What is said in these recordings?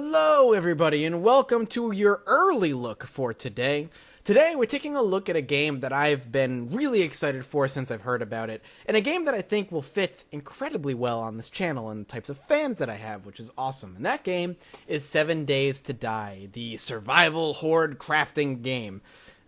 Hello, everybody, and welcome to your early look for today. Today, we're taking a look at a game that I've been really excited for since I've heard about it, and a game that I think will fit incredibly well on this channel and the types of fans that I have, which is awesome. And that game is 7 Days to Die, the survival horde crafting game.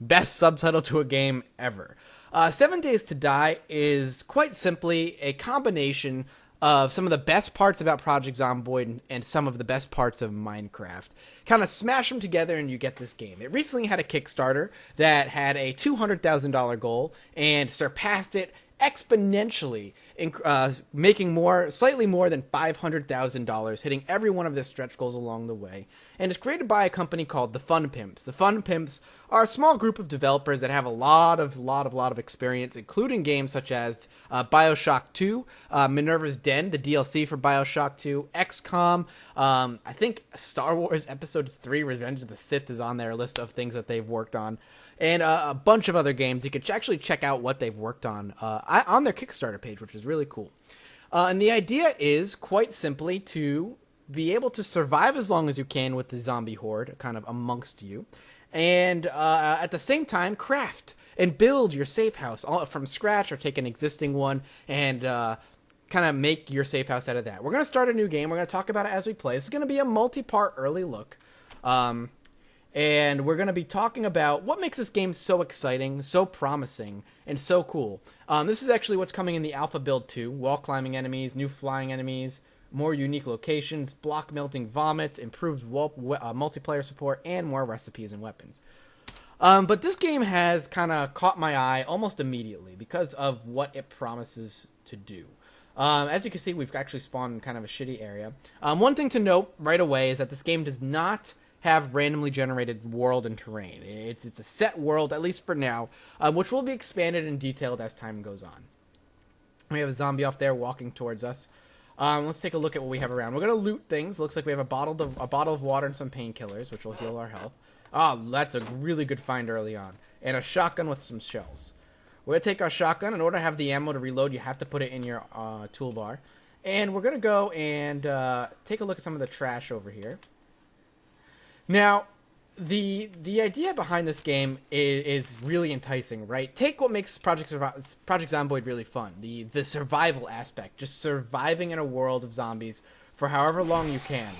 Best subtitle to a game ever. 7 Days to Die is quite simply a combination of some of the best parts about Project Zomboid and some of the best parts of Minecraft. Kind of smash them together and you get this game. It recently had a Kickstarter that had a $200,000 goal and surpassed it exponentially, making slightly more than $500,000, hitting every one of their stretch goals along the way. And it's created by a company called the Fun Pimps. The Fun Pimps are a small group of developers that have a lot of experience, including games such as BioShock 2, Minerva's Den, the DLC for BioShock 2, XCOM. I think Star Wars Episode 3: Revenge of the Sith is on their list of things that they've worked on. And a bunch of other games. You could actually check out what they've worked on their Kickstarter page, which is really cool. And the idea is, quite simply, to be able to survive as long as you can with the zombie horde kind of amongst you. And at the same time, craft and build your safe house from scratch or take an existing one and kind of make your safe house out of that. We're going to start a new game. We're going to talk about it as we play. This is going to be a multi-part early look. And we're going to be talking about what makes this game so exciting, so promising, and so cool. This is actually what's coming in the Alpha Build 2. Wall climbing enemies, new flying enemies, more unique locations, block melting vomits, improved multiplayer support, and more recipes and weapons. But this game has kind of caught my eye almost immediately because of what it promises to do. As you can see, we've actually spawned in kind of a shitty area. One thing to note right away is that this game does not have randomly generated world and terrain. It's a set world, at least for now, which will be expanded and detailed as time goes on. We have a zombie off there walking towards us. Let's take a look at what we have around. We're going to loot things. Looks like we have a bottle of water and some painkillers, which will heal our health. That's a really good find early on. And a shotgun with some shells. We're going to take our shotgun. In order to have the ammo to reload, you have to put it in your toolbar. And we're going to go and take a look at some of the trash over here. Now, the idea behind this game is really enticing, right? Take what makes Project Zomboid really fun, the survival aspect, just surviving in a world of zombies for however long you can,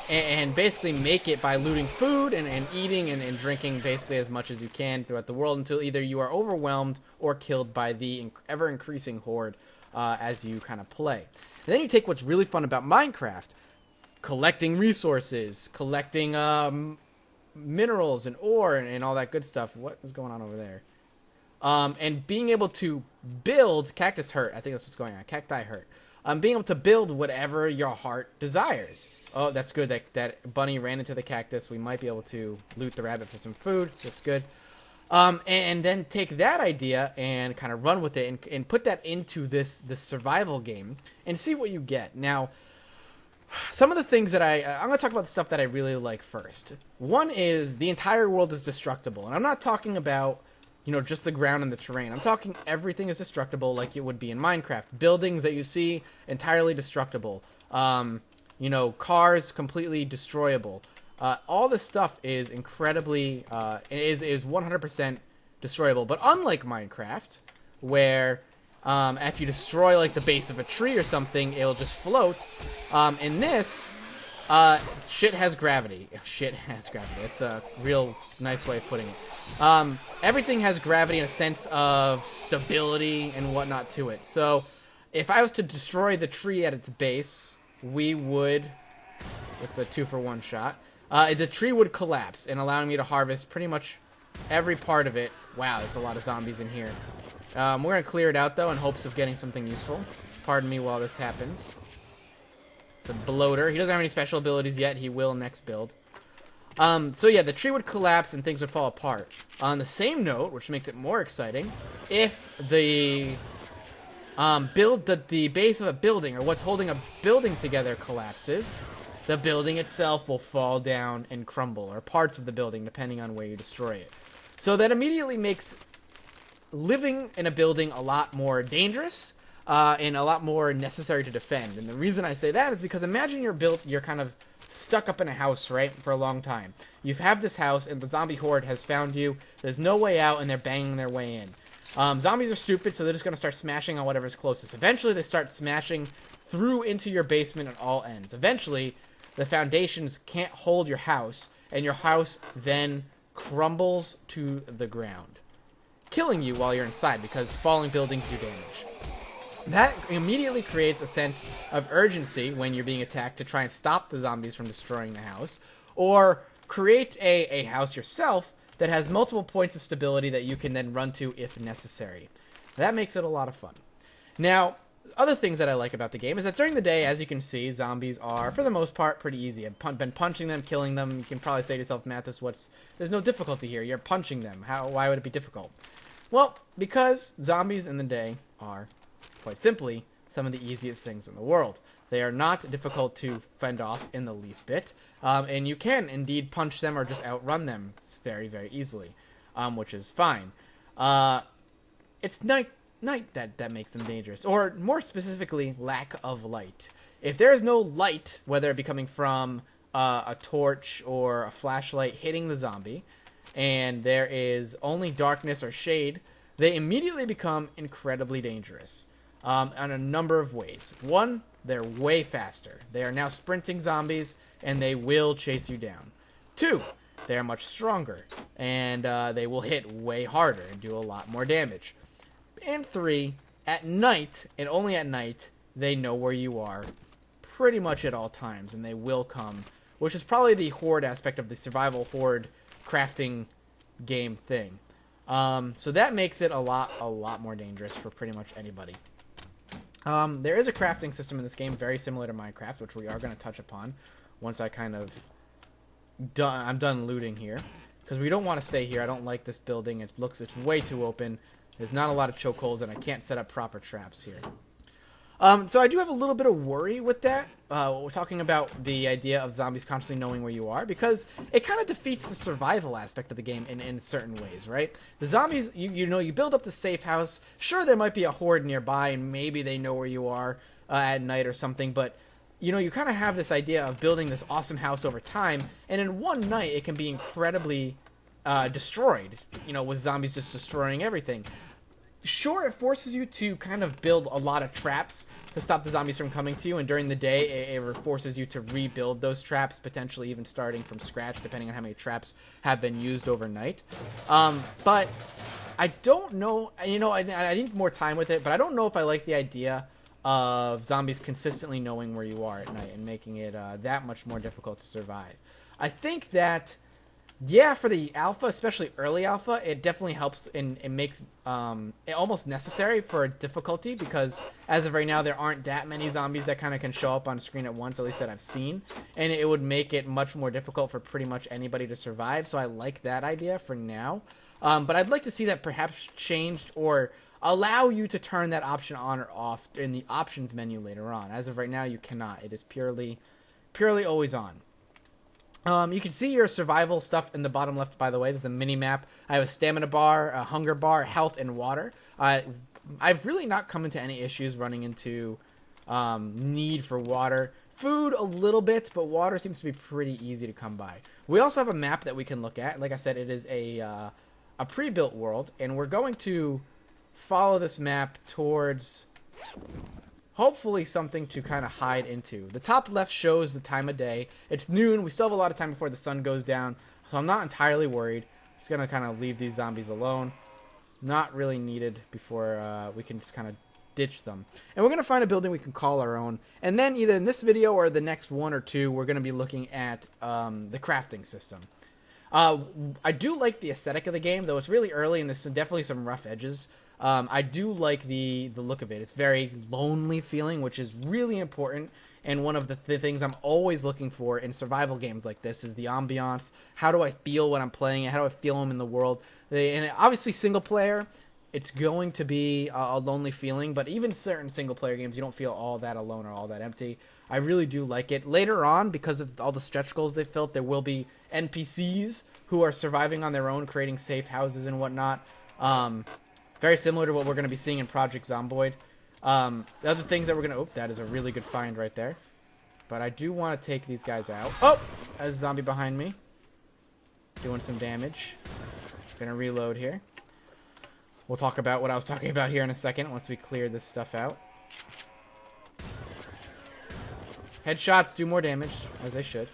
and basically make it by looting food and eating and drinking basically as much as you can throughout the world until either you are overwhelmed or killed by the ever-increasing horde as you kind of play. And then you take what's really fun about Minecraft, collecting resources, collecting minerals and ore and all that good stuff. What is going on over there? And being able to build cactus hurt. I think that's what's going on. Cacti hurt. Being able to build whatever your heart desires. Oh, that's good. That bunny ran into the cactus. We might be able to loot the rabbit for some food. That's good. And then take that idea and kind of run with it and put that into this survival game and see what you get. Now, some of the things that I'm going to talk about the stuff that I really like first. One is the entire world is destructible. And I'm not talking about, just the ground and the terrain. I'm talking everything is destructible like it would be in Minecraft. Buildings that you see, entirely destructible. Cars, completely destroyable. All this stuff is incredibly, is 100% destroyable. But unlike Minecraft, where if you destroy like the base of a tree or something, it'll just float. In this, shit has gravity. Shit has gravity. It's a real nice way of putting it. Everything has gravity in a sense of stability and whatnot to it. So, if I was to destroy the tree at its base, we would. It's a 2-for-1 shot. The tree would collapse and allowing me to harvest pretty much every part of it. Wow, there's a lot of zombies in here. We're going to clear it out, though, in hopes of getting something useful. Pardon me while this happens. It's a bloater. He doesn't have any special abilities yet. He will next build. So, yeah, the tree would collapse and things would fall apart. On the same note, which makes it more exciting, if the the base of a building, or what's holding a building together, collapses, the building itself will fall down and crumble, or parts of the building, depending on where you destroy it. So that immediately makes living in a building a lot more dangerous and a lot more necessary to defend. And the reason I say that is because imagine you're kind of stuck up in a house, right, for a long time. You have this house, and the zombie horde has found you. There's no way out, and they're banging their way in. Zombies are stupid, so they're just going to start smashing on whatever's closest. Eventually, they start smashing through into your basement at all ends. Eventually, the foundations can't hold your house, and your house then crumbles to the ground, killing you while you're inside because falling buildings do damage. That immediately creates a sense of urgency when you're being attacked to try and stop the zombies from destroying the house, or create a house yourself that has multiple points of stability that you can then run to if necessary. That makes it a lot of fun. Now, other things that I like about the game is that during the day, as you can see, zombies are, for the most part, pretty easy. I've been punching them, killing them. You can probably say to yourself, Matt, there's no difficulty here. You're punching them. Why would it be difficult? Well, because zombies in the day are, quite simply, some of the easiest things in the world. They are not difficult to fend off in the least bit, and you can indeed punch them or just outrun them very, very easily, which is fine. It's night that makes them dangerous, or more specifically, lack of light. If there is no light, whether it be coming from a torch or a flashlight hitting the zombie, and there is only darkness or shade, they immediately become incredibly dangerous in a number of ways. One, they're way faster. They are now sprinting zombies, and they will chase you down. Two, they are much stronger, and they will hit way harder and do a lot more damage. And three, at night, and only at night, they know where you are pretty much at all times, and they will come, which is probably the horde aspect of the survival horde crafting game thing. So that makes it a lot more dangerous for pretty much anybody. There is a crafting system in this game very similar to Minecraft, which we are going to touch upon once I kind of I'm done looting here, because we don't want to stay here. I don't like this building. It's way too open. There's not a lot of chokeholds, and I can't set up proper traps here. So I do have a little bit of worry with that. We're talking about the idea of zombies constantly knowing where you are, because it kind of defeats the survival aspect of the game in certain ways, right? The zombies, you build up the safe house. Sure, there might be a horde nearby, and maybe they know where you are at night or something, but you kind of have this idea of building this awesome house over time, and in one night it can be incredibly destroyed, with zombies just destroying everything. Sure, it forces you to kind of build a lot of traps to stop the zombies from coming to you, and during the day, it forces you to rebuild those traps, potentially even starting from scratch, depending on how many traps have been used overnight. But I don't know, I need more time with it, but I don't know if I like the idea of zombies consistently knowing where you are at night and making it that much more difficult to survive. I think that, yeah, for the alpha, especially early alpha, it definitely helps and it makes it almost necessary for difficulty, because as of right now, there aren't that many zombies that kind of can show up on screen at once, at least that I've seen, and it would make it much more difficult for pretty much anybody to survive, so I like that idea for now. But I'd like to see that perhaps changed, or allow you to turn that option on or off in the options menu later on. As of right now, you cannot. It is purely always on. You can see your survival stuff in the bottom left, by the way. There's a mini-map. I have a stamina bar, a hunger bar, health, and water. I've really not come into any issues running into need for water. Food, a little bit, but water seems to be pretty easy to come by. We also have a map that we can look at. Like I said, it is a pre-built world, and we're going to follow this map towards hopefully something to kind of hide into. The top left shows the time of day. It's noon. We still have a lot of time before the sun goes down, so I'm not entirely worried. Just going to kind of leave these zombies alone. Not really needed before we can just kind of ditch them. And we're going to find a building we can call our own. And then either in this video or the next one or two, we're going to be looking at the crafting system. I do like the aesthetic of the game, though it's really early and there's definitely some rough edges. I do like the look of it. It's very lonely feeling, which is really important. And one of the things I'm always looking for in survival games like this is the ambiance. How do I feel when I'm playing it? How do I feel in the world? And obviously single player, it's going to be a lonely feeling. But even certain single player games, you don't feel all that alone or all that empty. I really do like it. Later on, because of all the stretch goals they filled, there will be NPCs who are surviving on their own, creating safe houses and whatnot. Very similar to what we're going to be seeing in Project Zomboid. The other things that we're going to... Oh, that is a really good find right there. But I do want to take these guys out. Oh! There's a zombie behind me. Doing some damage. Gonna reload here. We'll talk about what I was talking about here in a second once we clear this stuff out. Headshots do more damage, as they should.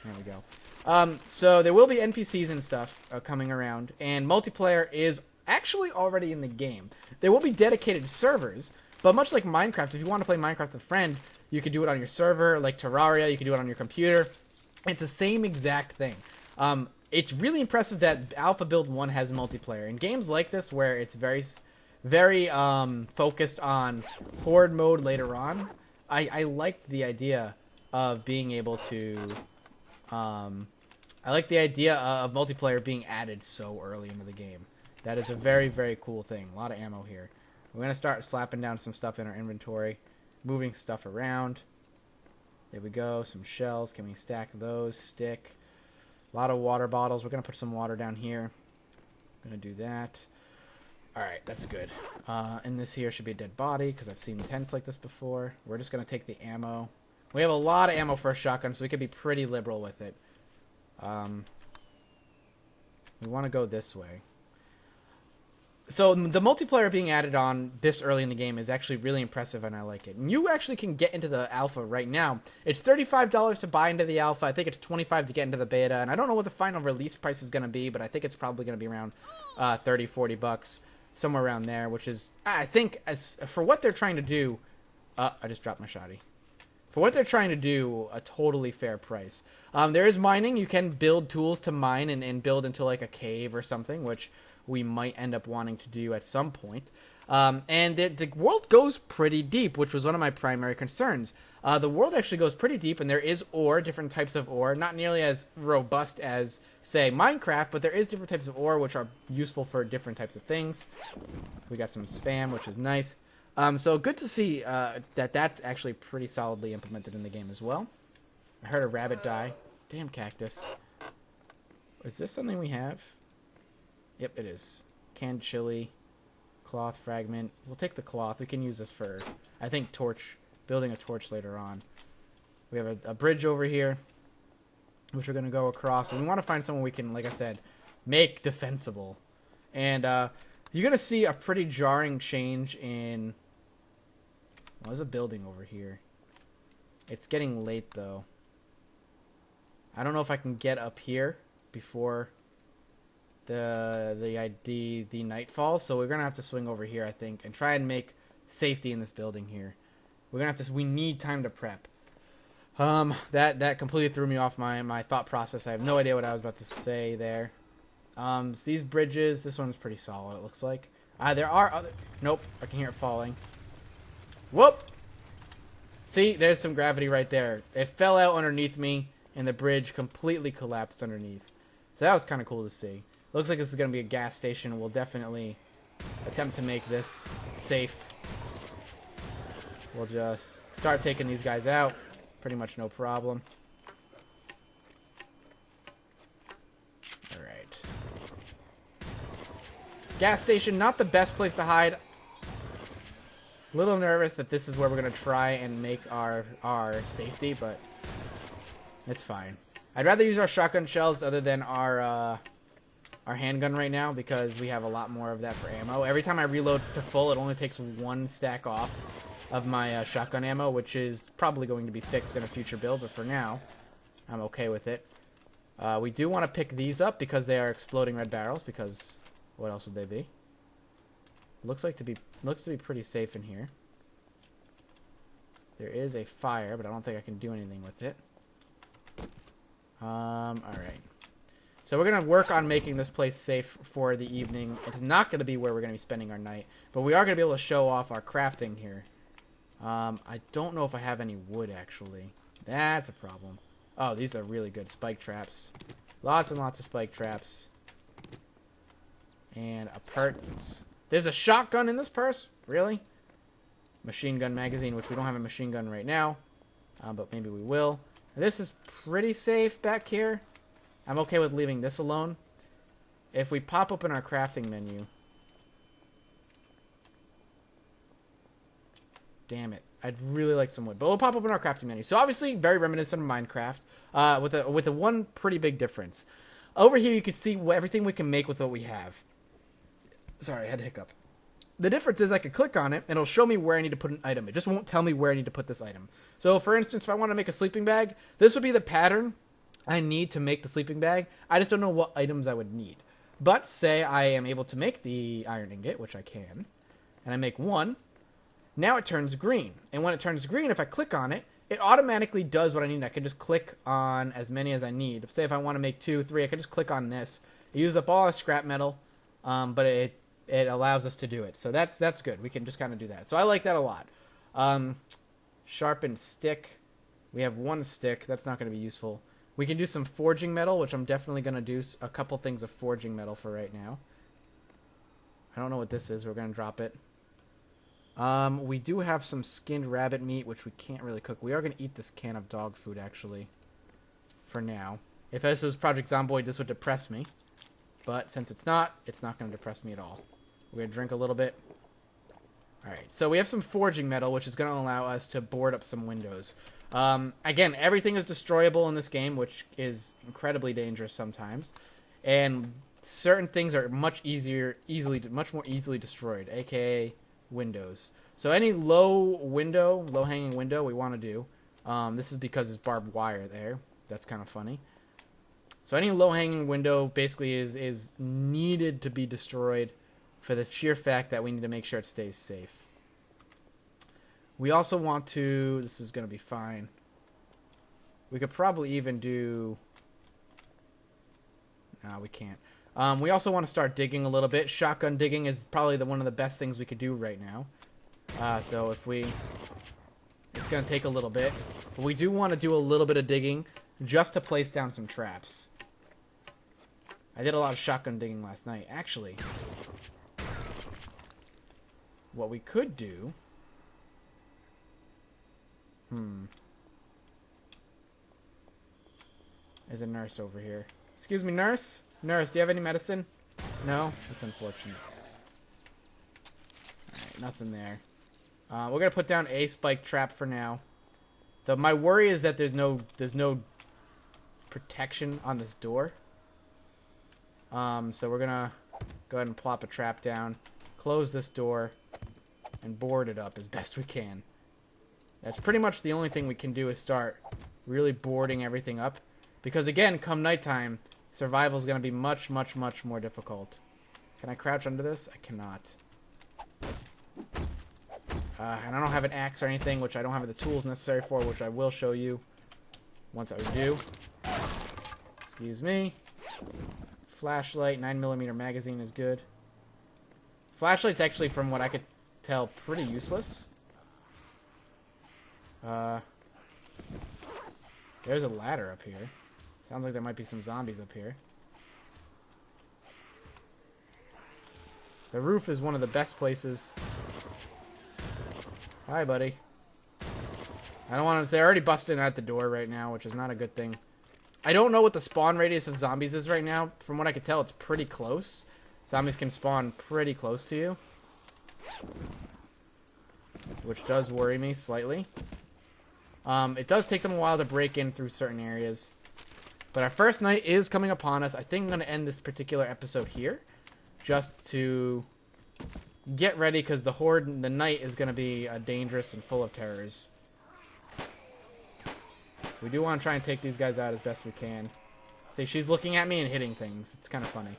There we go. So there will be NPCs and stuff coming around, and multiplayer is actually already in the game. There will be dedicated servers, but much like Minecraft, if you want to play Minecraft with a friend, you could do it on your server, like Terraria, you could do it on your computer. It's the same exact thing. It's really impressive that Alpha Build 1 has multiplayer. In games like this, where it's very focused on horde mode later on, I like the idea of being able to... I like the idea of multiplayer being added so early into the game. That is a very, very cool thing. A lot of ammo here. We're going to start slapping down some stuff in our inventory. Moving stuff around. There we go. Some shells. Can we stack those? Stick. A lot of water bottles. We're going to put some water down here. Going to do that. Alright, that's good. And this here should be a dead body, because I've seen tents like this before. We're just going to take the ammo. We have a lot of ammo for a shotgun, so we can be pretty liberal with it. We want to go this way. So the multiplayer being added on this early in the game is actually really impressive, and I like it. And you actually can get into the alpha right now. It's $35 to buy into the alpha. I think it's $25 to get into the beta, and I don't know what the final release price is going to be, but I think it's probably going to be around $30, $40, somewhere around there, which is, I think, as for what they're trying to do, I just dropped my shotty. For what they're trying to do, a totally fair price. There is mining. You can build tools to mine and build into like a cave or something, which we might end up wanting to do at some point. And the world goes pretty deep, which was one of my primary concerns. The world actually goes pretty deep, and there is ore, different types of ore, not nearly as robust as, say, Minecraft, but there is different types of ore which are useful for different types of things. We got some spam, which is nice. So good to see that that's actually pretty solidly implemented in the game as well. I heard a rabbit die. Damn cactus. Is this something we have? Yep, it is. Canned chili, cloth fragment. We'll take the cloth. We can use this for, I think, torch. Building a torch later on. We have a bridge over here, which we're going to go across. And we want to find someone we can, like I said, make defensible. And you're going to see a pretty jarring change in... Well, there's a building over here. It's getting late, though. I don't know if I can get up here before the nightfall, so we're gonna have to swing over here, I think, and try and make safety in this building here. We're gonna have to. We need time to prep. That completely threw me off my thought process. I have no idea what I was about to say there. These bridges. This one's pretty solid. It looks like. There are other. Nope. I can hear it falling. Whoop. See, there's some gravity right there. It fell out underneath me, and the bridge completely collapsed underneath. So that was kind of cool to see. Looks like this is going to be a gas station. We'll definitely attempt to make this safe. We'll just start taking these guys out. Pretty much no problem. Alright. Gas station, not the best place to hide. A little nervous that this is where we're going to try and make our safety, but it's fine. I'd rather use our shotgun shells other than our handgun right now, because we have a lot more of that for ammo. Every time I reload to full, it only takes one stack off of my shotgun ammo, which is probably going to be fixed in a future build, but for now, I'm okay with it. We do want to pick these up because they are exploding red barrels, because what else would they be? Looks to be pretty safe in here. There is a fire, but I don't think I can do anything with it. Alright. So we're going to work on making this place safe for the evening. It's not going to be where we're going to be spending our night, but we are going to be able to show off our crafting here. I don't know if I have any wood, actually. That's a problem. Oh, these are really good spike traps. Lots and lots of spike traps. And a purse. There's a shotgun in this purse? Really? Machine gun magazine, which we don't have a machine gun right now. But maybe we will. This is pretty safe back here. I'm okay with leaving this alone. If we pop open our crafting menu... Damn it. I'd really like some wood. But we'll pop open our crafting menu. So obviously, very reminiscent of Minecraft, with a one pretty big difference. Over here, you can see everything we can make with what we have. Sorry, I had a hiccup. The difference is I could click on it, and it'll show me where I need to put an item. It just won't tell me where I need to put this item. So, for instance, if I want to make a sleeping bag, this would be the pattern I need to make the sleeping bag. I just don't know what items I would need. But, say I am able to make the iron ingot, which I can, and I make one, now it turns green. And when it turns green, if I click on it, it automatically does what I need. I can just click on as many as I need. Say if I want to make 2, 3, I can just click on this. It uses up all our scrap metal, but it allows us to do it. So that's good. We can just kind of do that. So I like that a lot. Sharpened stick. We have 1 stick. That's not going to be useful. We can do some forging metal, which I'm definitely going to do a couple things of forging metal for right now. I don't know what this is. We're going to drop it. We do have some skinned rabbit meat, which we can't really cook. We are going to eat this can of dog food, actually, for now. If this was Project Zomboid, this would depress me. But since it's not going to depress me at all. We're going to drink a little bit. Alright, so we have some forging metal, which is going to allow us to board up some windows. Again, everything is destroyable in this game, which is incredibly dangerous sometimes. And certain things are much more easily destroyed, aka windows. So any low-hanging window we want to do. This is because it's barbed wire there. That's kind of funny. So any low-hanging window basically is needed to be destroyed for the sheer fact that we need to make sure it stays safe. We also want to... This is going to be fine. We could probably even do... No, we can't. We also want to start digging a little bit. Shotgun digging is probably one of the best things we could do right now. So if we... It's going to take a little bit. But we do want to do a little bit of digging just to place down some traps. I did a lot of shotgun digging last night. Actually, what we could do... There's a nurse over here. Excuse me, nurse? Nurse, do you have any medicine? No? That's unfortunate. Alright, nothing there. We're going to put down a spike trap for now. Though my worry is that there's no protection on this door. So we're going to go ahead and plop a trap down, close this door, and board it up as best we can. That's pretty much the only thing we can do is start really boarding everything up. Because again, come nighttime, survival is going to be much, much, much more difficult. Can I crouch under this? I cannot. And I don't have an axe or anything, which I don't have the tools necessary for, which I will show you once I do. Excuse me. Flashlight, 9mm magazine is good. Flashlight's actually, from what I could tell, pretty useless. There's a ladder up here. Sounds like there might be some zombies up here. The roof is one of the best places. Hi, buddy. I don't want to... They're already busting out the door right now, which is not a good thing. I don't know what the spawn radius of zombies is right now. From what I can tell, it's pretty close. Zombies can spawn pretty close to you, which does worry me slightly. It does take them a while to break in through certain areas. But our first night is coming upon us. I think I'm going to end this particular episode here, just to get ready, because the night is going to be dangerous and full of terrors. We do want to try and take these guys out as best we can. See, she's looking at me and hitting things. It's kind of funny.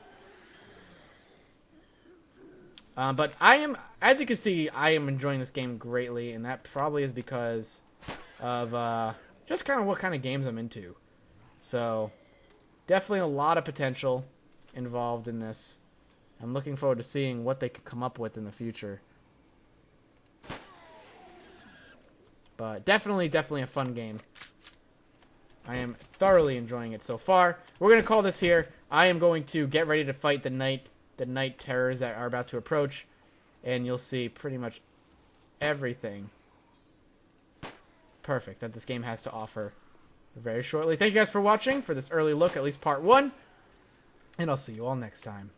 But I am, as you can see, I am enjoying this game greatly, and that probably is because of just kind of what kind of games I'm into. So, definitely a lot of potential involved in this. I'm looking forward to seeing what they can come up with in the future. But definitely a fun game. I am thoroughly enjoying it so far. We're going to call this here. I am going to get ready to fight the night terrors that are about to approach. And you'll see pretty much everything perfect that this game has to offer very shortly. Thank you guys for watching for this early look, at least part 1. And I'll see you all next time.